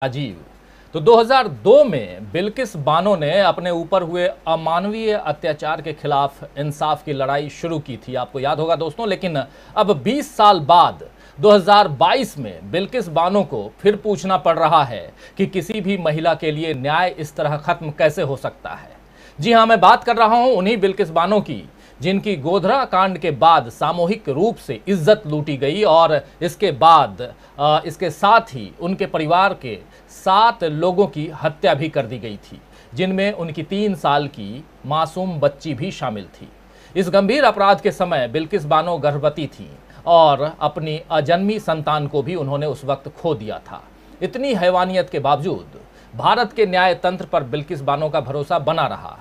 राजीव। तो 2002 में बिल्किस बानो ने अपने ऊपर हुए अमानवीय अत्याचार के खिलाफ इंसाफ की लड़ाई शुरू की थी, आपको याद होगा दोस्तों। लेकिन अब 20 साल बाद 2022 में बिल्किस बानो को फिर पूछना पड़ रहा है कि किसी भी महिला के लिए न्याय इस तरह खत्म कैसे हो सकता है। जी हां, मैं बात कर रहा हूं उन्हीं बिल्किस बानो की जिनकी गोधरा कांड के बाद सामूहिक रूप से इज्जत लूटी गई और इसके बाद इसके साथ ही उनके परिवार के 7 लोगों की हत्या भी कर दी गई थी, जिनमें उनकी 3 साल की मासूम बच्ची भी शामिल थी। इस गंभीर अपराध के समय बिल्किस बानो गर्भवती थी और अपनी अजन्मी संतान को भी उन्होंने उस वक्त खो दिया था। इतनी हैवानियत के बावजूद भारत के न्याय तंत्र पर बिल्किस बानो का भरोसा बना रहा।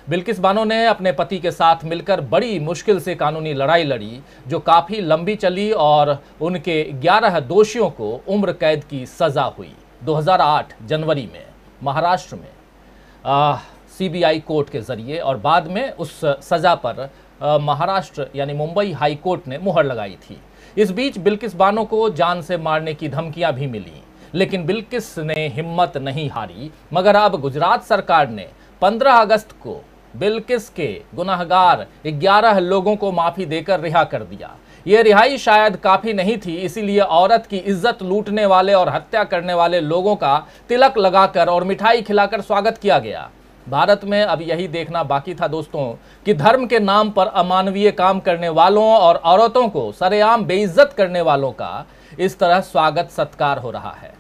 बिल्किस बानो ने अपने पति के साथ मिलकर बड़ी मुश्किल से कानूनी लड़ाई लड़ी, जो काफ़ी लंबी चली और उनके 11 दोषियों को उम्र कैद की सज़ा हुई। 2008 जनवरी में महाराष्ट्र में सीबीआई कोर्ट के ज़रिए और बाद में उस सज़ा पर महाराष्ट्र यानी मुंबई हाई कोर्ट ने मुहर लगाई थी। इस बीच बिल्किस बानो को जान से मारने की धमकियां भी मिली, लेकिन बिल्किस ने हिम्मत नहीं हारी। मगर अब गुजरात सरकार ने 15 अगस्त को बिल्किस के गुनाहगार 11 लोगों को माफी देकर रिहा कर दिया। यह रिहाई शायद काफी नहीं थी, इसीलिए औरत की इज्जत लूटने वाले और हत्या करने वाले लोगों का तिलक लगाकर और मिठाई खिलाकर स्वागत किया गया। भारत में अब यही देखना बाकी था दोस्तों कि धर्म के नाम पर अमानवीय काम करने वालों और औरतों को सरेआम बेइज्जत करने वालों का इस तरह स्वागत सत्कार हो रहा है।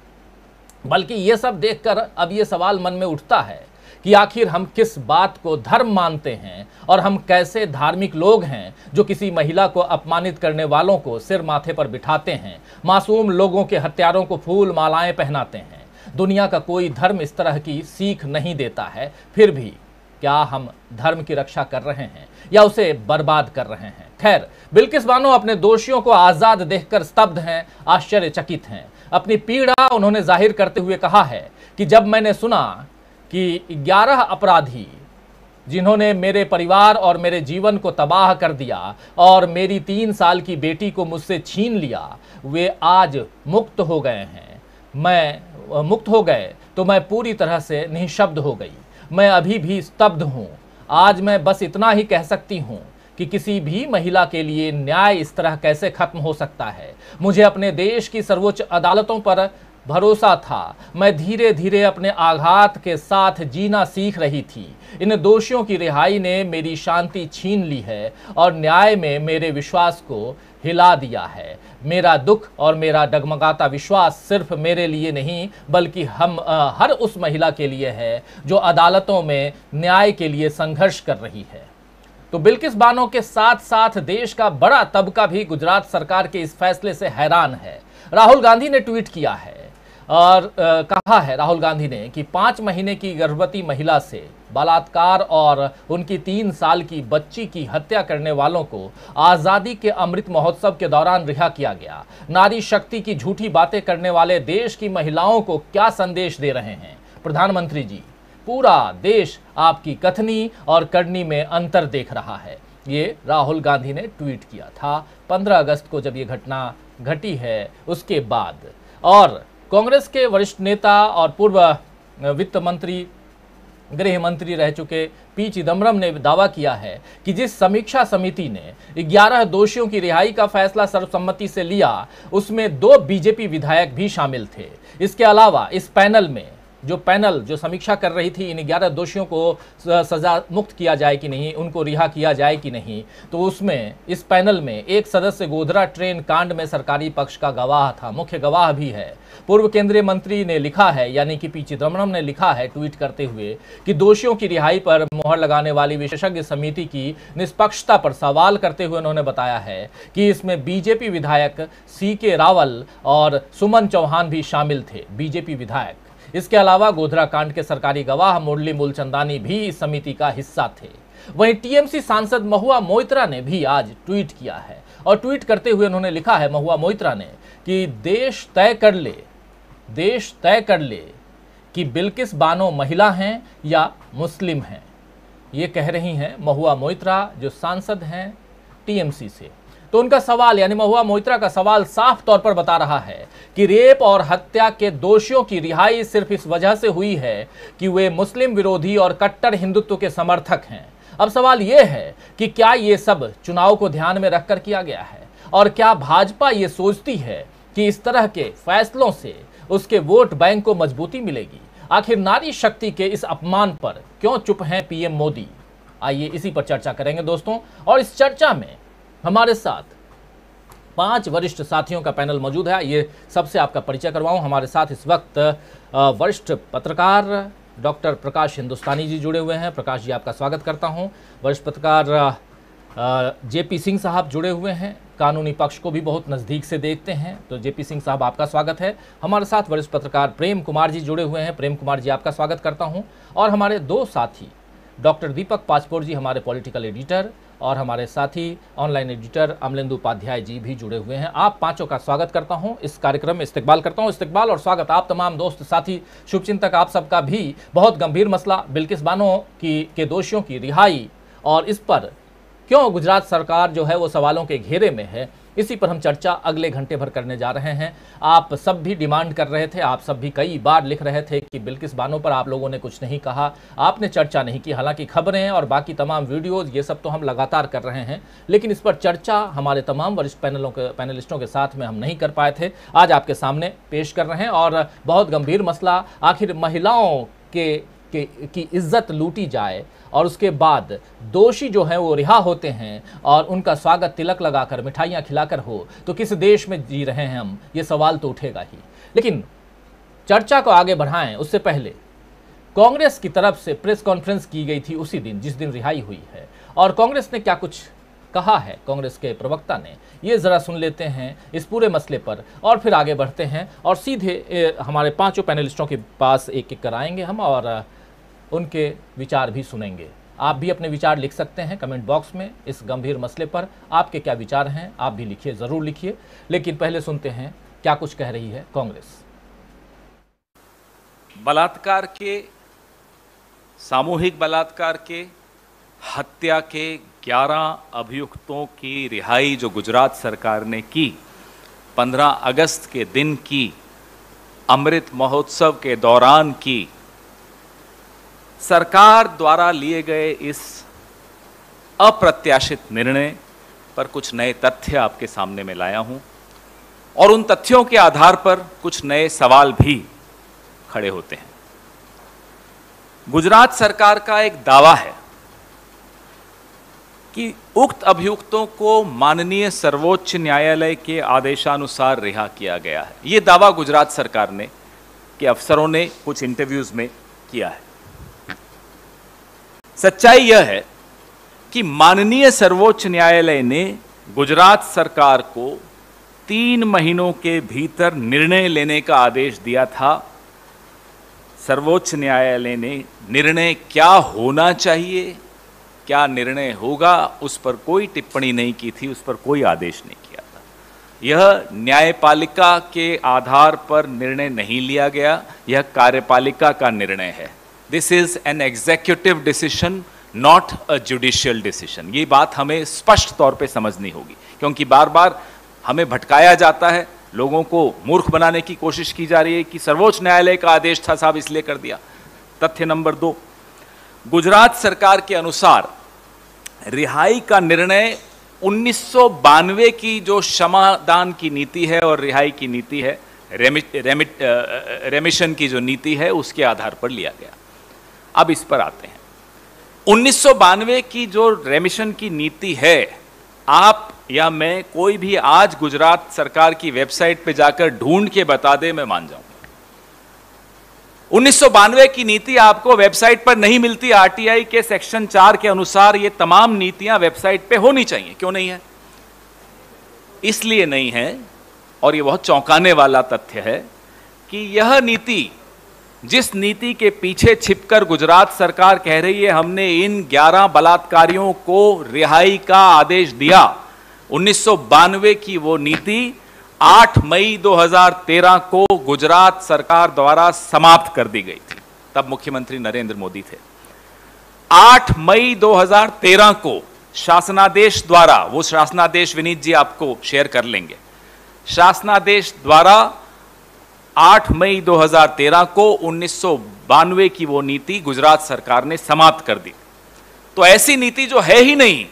बल्कि ये सब देखकर अब ये सवाल मन में उठता है कि आखिर हम किस बात को धर्म मानते हैं और हम कैसे धार्मिक लोग हैं जो किसी महिला को अपमानित करने वालों को सिर माथे पर बिठाते हैं, मासूम लोगों के हत्यारों को फूल मालाएं पहनाते हैं। दुनिया का कोई धर्म इस तरह की सीख नहीं देता है, फिर भी क्या हम धर्म की रक्षा कर रहे हैं या उसे बर्बाद कर रहे हैं? खैर, बिल्किस बानो अपने दोषियों को आजाद देखकर स्तब्ध हैं, आश्चर्यचकित हैं। अपनी पीड़ा उन्होंने जाहिर करते हुए कहा है कि जब मैंने सुना कि 11 अपराधी जिन्होंने मेरे परिवार और मेरे जीवन को तबाह कर दिया और मेरी 3 साल की बेटी को मुझसे छीन लिया, वे आज मुक्त हो गए हैं, मैं मुक्त हो गए तो मैं पूरी तरह से निःशब्द हो गई। मैं अभी भी स्तब्ध हूँ। आज मैं बस इतना ही कह सकती हूँ कि किसी भी महिला के लिए न्याय इस तरह कैसे खत्म हो सकता है। मुझे अपने देश की सर्वोच्च अदालतों पर भरोसा था। मैं धीरे धीरे अपने आघात के साथ जीना सीख रही थी। इन दोषियों की रिहाई ने मेरी शांति छीन ली है और न्याय में मेरे विश्वास को हिला दिया है। मेरा दुख और मेरा डगमगाता विश्वास सिर्फ मेरे लिए नहीं बल्कि हम हर उस महिला के लिए है जो अदालतों में न्याय के लिए संघर्ष कर रही है। तो बिल्किस बानो के साथ साथ देश का बड़ा तबका भी गुजरात सरकार के इस फैसले से हैरान है। राहुल गांधी ने ट्वीट किया है और कहा है राहुल गांधी ने कि 5 महीने की गर्भवती महिला से बलात्कार और उनकी 3 साल की बच्ची की हत्या करने वालों को आज़ादी के अमृत महोत्सव के दौरान रिहा किया गया। नारी शक्ति की झूठी बातें करने वाले देश की महिलाओं को क्या संदेश दे रहे हैं प्रधानमंत्री जी? पूरा देश आपकी कथनी और करनी में अंतर देख रहा है। ये राहुल गांधी ने ट्वीट किया था 15 अगस्त को, जब ये घटना घटी है उसके बाद। और कांग्रेस के वरिष्ठ नेता और पूर्व वित्त मंत्री, गृह मंत्री रह चुके पी चिदम्बरम ने दावा किया है कि जिस समीक्षा समिति ने 11 दोषियों की रिहाई का फैसला सर्वसम्मति से लिया, उसमें 2 बीजेपी विधायक भी शामिल थे। इसके अलावा इस पैनल में जो समीक्षा कर रही थी इन 11 दोषियों को सजा मुक्त किया जाए कि नहीं, उनको रिहा किया जाए कि नहीं, तो उसमें इस पैनल में एक सदस्य गोधरा ट्रेन कांड में सरकारी पक्ष का गवाह था, मुख्य गवाह भी है। पूर्व केंद्रीय मंत्री ने लिखा है, यानी कि पी चिदम्बरम ने लिखा है ट्वीट करते हुए कि दोषियों की रिहाई पर मुहर लगाने वाली विशेषज्ञ समिति की निष्पक्षता पर सवाल करते हुए उन्होंने बताया है कि इसमें बीजेपी विधायक CK रावल और सुमन चौहान भी शामिल थे, बीजेपी विधायक। इसके अलावा गोधरा कांड के सरकारी गवाह मुरली मूलचंदानी भी इस समिति का हिस्सा थे। वहीं टीएमसी सांसद महुआ मोइत्रा ने भी आज ट्वीट किया है और ट्वीट करते हुए उन्होंने लिखा है, महुआ मोइत्रा ने, कि देश तय कर ले कि बिल्किस बानो महिला हैं या मुस्लिम हैं। ये कह रही हैं महुआ मोइत्रा, जो सांसद हैं टीएमसी से। तो उनका सवाल यानी महुआ मोइत्रा का सवाल साफ तौर पर बता रहा है कि रेप और हत्या के दोषियों की रिहाई सिर्फ इस वजह से हुई है कि वे मुस्लिम विरोधी और कट्टर हिंदुत्व के समर्थक हैं। अब सवाल यह है कि क्या ये सब चुनाव को ध्यान में रखकर किया गया है, और क्या भाजपा ये सोचती है कि इस तरह के फैसलों से उसके वोट बैंक को मजबूती मिलेगी? आखिर नारी शक्ति के इस अपमान पर क्यों चुप हैं पीएम मोदी? आइए इसी पर चर्चा करेंगे दोस्तों, और इस चर्चा में हमारे साथ 5 वरिष्ठ साथियों का पैनल मौजूद है। ये सबसे आपका परिचय करवाऊं। हमारे साथ इस वक्त वरिष्ठ पत्रकार डॉक्टर प्रकाश हिंदुस्तानी जी जुड़े हुए हैं। प्रकाश जी, आपका स्वागत करता हूं। वरिष्ठ पत्रकार जेपी सिंह साहब जुड़े हुए हैं, कानूनी पक्ष को भी बहुत नज़दीक से देखते हैं, तो जेपी सिंह साहब आपका स्वागत है। हमारे साथ वरिष्ठ पत्रकार प्रेम कुमार जी जुड़े हुए हैं। प्रेम कुमार जी, आपका स्वागत करता हूं। और हमारे 2 साथी डॉक्टर दीपक पाचपोर जी, हमारे पॉलिटिकल एडिटर, और हमारे साथी ऑनलाइन एडिटर अमलेंदु उपाध्याय जी भी जुड़े हुए हैं। आप पांचों का स्वागत करता हूं, इस कार्यक्रम में इस्तकबाल करता हूं। इस्तकबाल और स्वागत आप तमाम दोस्त साथी शुभचिंतक आप सबका भी। बहुत गंभीर मसला बिल्किस बानो के दोषियों की रिहाई, और इस पर क्यों गुजरात सरकार जो है वो सवालों के घेरे में है, इसी पर हम चर्चा अगले घंटे भर करने जा रहे हैं। आप सब भी डिमांड कर रहे थे, आप सब भी कई बार लिख रहे थे कि बिल्किस बानो पर आप लोगों ने कुछ नहीं कहा, आपने चर्चा नहीं की। हालांकि खबरें और बाकी तमाम वीडियोज़ ये सब तो हम लगातार कर रहे हैं, लेकिन इस पर चर्चा हमारे तमाम वरिष्ठ पैनलिस्टों के साथ में हम नहीं कर पाए थे। आज आपके सामने पेश कर रहे हैं, और बहुत गंभीर मसला, आखिर महिलाओं की इज्जत लूटी जाए और उसके बाद दोषी जो हैं वो रिहा होते हैं और उनका स्वागत तिलक लगाकर मिठाइयाँ खिलाकर हो, तो किस देश में जी रहे हैं हम? ये सवाल तो उठेगा ही। लेकिन चर्चा को आगे बढ़ाएं उससे पहले कांग्रेस की तरफ से प्रेस कॉन्फ्रेंस की गई थी उसी दिन जिस दिन रिहाई हुई है, और कांग्रेस ने क्या कुछ कहा है कांग्रेस के प्रवक्ता ने, ये ज़रा सुन लेते हैं इस पूरे मसले पर, और फिर आगे बढ़ते हैं और सीधे हमारे 5 पैनलिस्टों के पास एक एक कराएंगे हम, और उनके विचार भी सुनेंगे। आप भी अपने विचार लिख सकते हैं कमेंट बॉक्स में इस गंभीर मसले पर। आपके क्या विचार हैं आप भी लिखिए, ज़रूर लिखिए। लेकिन पहले सुनते हैं क्या कुछ कह रही है कांग्रेस। बलात्कार के, सामूहिक बलात्कार के, हत्या के 11 अभियुक्तों की रिहाई जो गुजरात सरकार ने की, 15 अगस्त के दिन की, अमृत महोत्सव के दौरान की, सरकार द्वारा लिए गए इस अप्रत्याशित निर्णय पर कुछ नए तथ्य आपके सामने में लाया हूं, और उन तथ्यों के आधार पर कुछ नए सवाल भी खड़े होते हैं। गुजरात सरकार का एक दावा है कि उक्त अभियुक्तों को माननीय सर्वोच्च न्यायालय के आदेशानुसार रिहा किया गया है। यह दावा गुजरात सरकार ने के अफसरों ने कुछ इंटरव्यूज में किया है। सच्चाई यह है कि माननीय सर्वोच्च न्यायालय ने गुजरात सरकार को 3 महीनों के भीतर निर्णय लेने का आदेश दिया था। सर्वोच्च न्यायालय ने निर्णय क्या होना चाहिए, क्या निर्णय होगा, उस पर कोई टिप्पणी नहीं की थी, उस पर कोई आदेश नहीं किया था। यह न्यायपालिका के आधार पर निर्णय नहीं लिया गया, यह कार्यपालिका का निर्णय है। This is an executive decision, not a judicial decision. ये बात हमें स्पष्ट तौर पे समझनी होगी, क्योंकि बार बार हमें भटकाया जाता है, लोगों को मूर्ख बनाने की कोशिश की जा रही है कि सर्वोच्च न्यायालय का आदेश था साहब इसलिए कर दिया। तथ्य नंबर 2, गुजरात सरकार के अनुसार रिहाई का निर्णय 1992 की जो क्षमादान की नीति है और रिहाई की नीति है, रेमिशन की जो नीति है, उसके आधार पर लिया गया। अब इस पर आते हैं। 1992 की जो रेमिशन की नीति है, आप या मैं, कोई भी आज गुजरात सरकार की वेबसाइट पे जाकर ढूंढ के बता दे, मैं मान जाऊंगा। 1992 की नीति आपको वेबसाइट पर नहीं मिलती। आरटीआई के सेक्शन 4 के अनुसार ये तमाम नीतियां वेबसाइट पे होनी चाहिए। क्यों नहीं है? इसलिए नहीं है, और ये बहुत चौंकाने वाला तथ्य है कि यह नीति, जिस नीति के पीछे छिपकर गुजरात सरकार कह रही है हमने इन 11 बलात्कारियों को रिहाई का आदेश दिया, 1992 की वो नीति 8 मई 2013 को गुजरात सरकार द्वारा समाप्त कर दी गई थी। तब मुख्यमंत्री नरेंद्र मोदी थे। 8 मई 2013 को शासनादेश द्वारा, वो शासनादेश विनीत जी आपको शेयर कर लेंगे, शासनादेश द्वारा 8 मई 2013 को 1992 की वो नीति गुजरात सरकार ने समाप्त कर दी। तो ऐसी नीति जो है ही नहीं,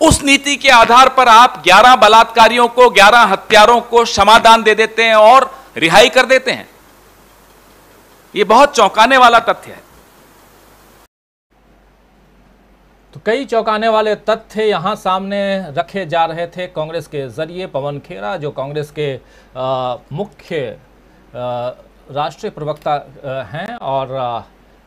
उस नीति के आधार पर आप 11 बलात्कारियों को, 11 हत्यारों को क्षमादान दे देते हैं और रिहाई कर देते हैं। यह बहुत चौंकाने वाला तथ्य है। तो कई चौंकाने वाले तथ्य यहां सामने रखे जा रहे थे कांग्रेस के जरिए। पवन खेरा जो कांग्रेस के मुख्य राष्ट्रीय प्रवक्ता हैं और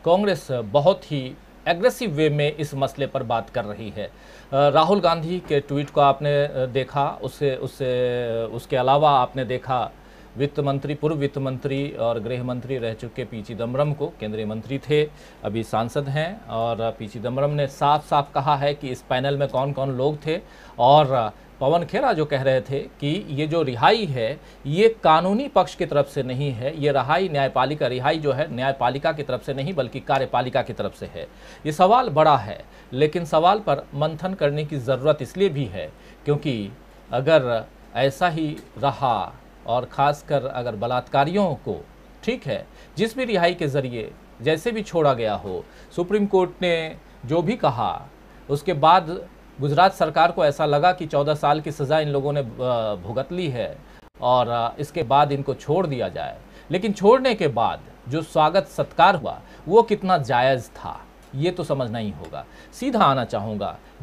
कांग्रेस बहुत ही एग्रेसिव वे में इस मसले पर बात कर रही है। राहुल गांधी के ट्वीट को आपने देखा, उसके अलावा आपने देखा वित्त मंत्री, पूर्व वित्त मंत्री और गृह मंत्री रह चुके पी चिदम्बरम को, केंद्रीय मंत्री थे, अभी सांसद हैं, और पी चिदम्बरम ने साफ साफ कहा है कि इस पैनल में कौन कौन लोग थे। और पवन खेरा जो कह रहे थे कि ये जो रिहाई है ये कानूनी पक्ष की तरफ से नहीं है, ये रिहाई जो है न्यायपालिका की तरफ से नहीं बल्कि कार्यपालिका की तरफ से है। ये सवाल बड़ा है, लेकिन सवाल पर मंथन करने की ज़रूरत इसलिए भी है क्योंकि अगर ऐसा ही रहा और ख़ासकर अगर बलात्कारियों को, ठीक है, जिस भी रिहाई के ज़रिए जैसे भी छोड़ा गया हो, सुप्रीम कोर्ट ने जो भी कहा, उसके बाद गुजरात सरकार को ऐसा लगा कि 14 साल की सज़ा इन लोगों ने भुगत ली है और इसके बाद इनको छोड़ दिया जाए। लेकिन छोड़ने के बाद जो स्वागत सत्कार हुआ वो कितना जायज़ था ये तो समझना ही होगा। सीधा आना चाहूँगा